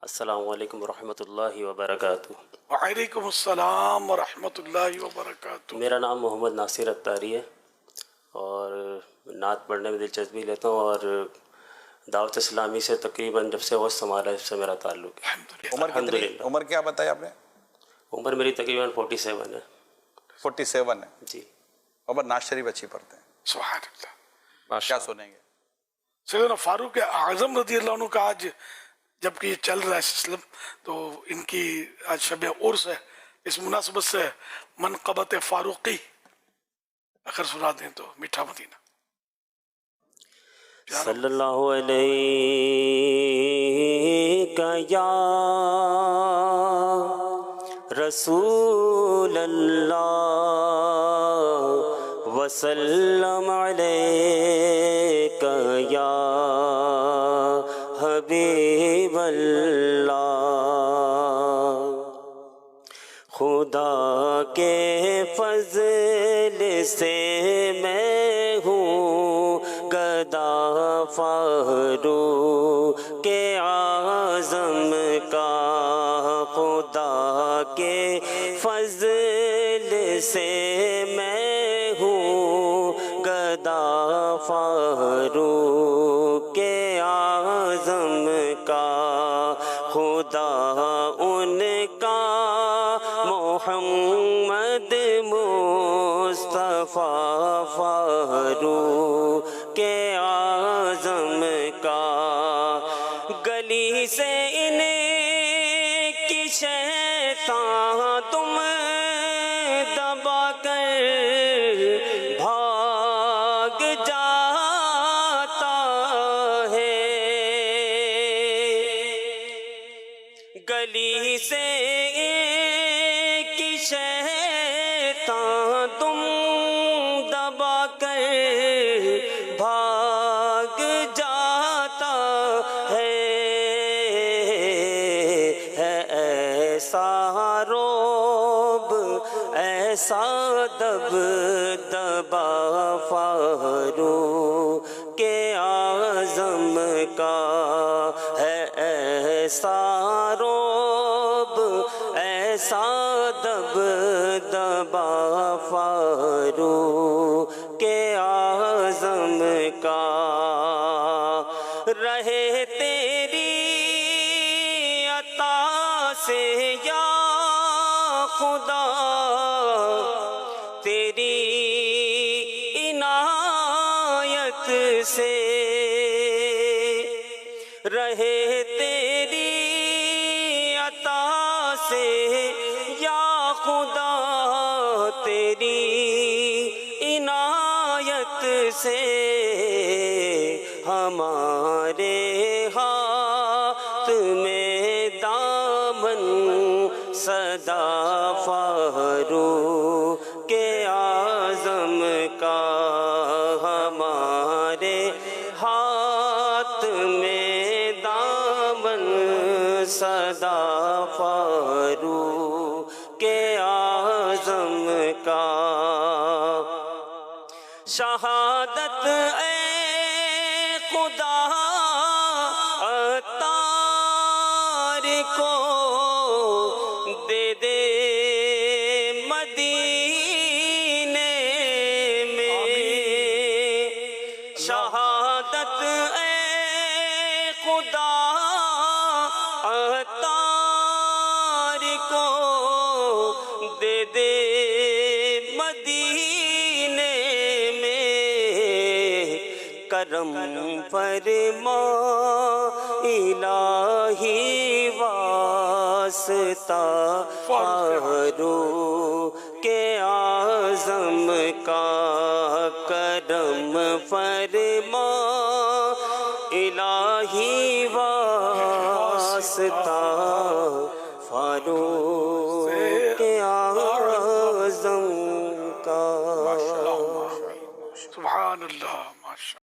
السلام علیکم ورحمۃ اللہ وبرکاتہ۔ وعلیکم السلام ورحمۃ اللہ وبرکاتہ۔ میرا نام محمد ناصر اتاری ہے اور نعت پڑھنے میں دلچسپی لیتا ہوں اور دعوت اسلامی سے تقریباً جب سے ہوش سنبھالا سے میرا تعلق ہے۔ الحمدللہ۔ عمر کیا بتایا آپ نے؟ عمر میری تقریباً 47 ہے۔ 47 ہے جی۔ عمر نعت شریف اچھی پڑھتے ہیں، سبحان اللہ۔ کیا سنیں گے؟ سیدنا فاروق اعظم رضی اللہ عنہ کا آج جبکہ یہ چل رہا ہے سلسلہ، تو ان کی آج شب عرس ہے، اس مناسبت سے منقبت فاروقی اگر سنا دیں تو میٹھا مدینہ۔ صلی اللہ علیہ یا رسول اللہ وسلم علیک یا حبیب اللہ۔ خدا کے فضل سے میں ہوں گدا فاروق اعظم کا، خدا کے فضل سے میں ہوں گدا فاروق اعظم کا، خدا ان کا محمد مصطفیٰ فاروق اعظم کا۔ گلی سے ان کی شیطان تم دبا کر بھاگ جاتا ہے، گلی سے کی شیطان تم دبا کر بھاگ جاتا ہے، ایسا روب ایسا دب دبا فاروق اعظم کا ہے، ایسا روب ایسا دب دبا فاروق اعظم کا۔ رہے تیری عطا سے یا خدا، تیری عنایت سے، رہے تیری عطا سے یا خدا، تیری عنایت سے، ہمارے ہاتھ میں دامن صدا فاروق اعظم کا، ہمارے ہاتھ میں دامن صدا فاروق اعظم کا۔ شہادت اے خدا عطار کو دے دے مدینے میں، شہادت اے خدا عطار کو دے دے مدینے میں، کرم فرما الہی واسطہ فاروق اعظم کا، کرم فرما الہی واسطہ فاروق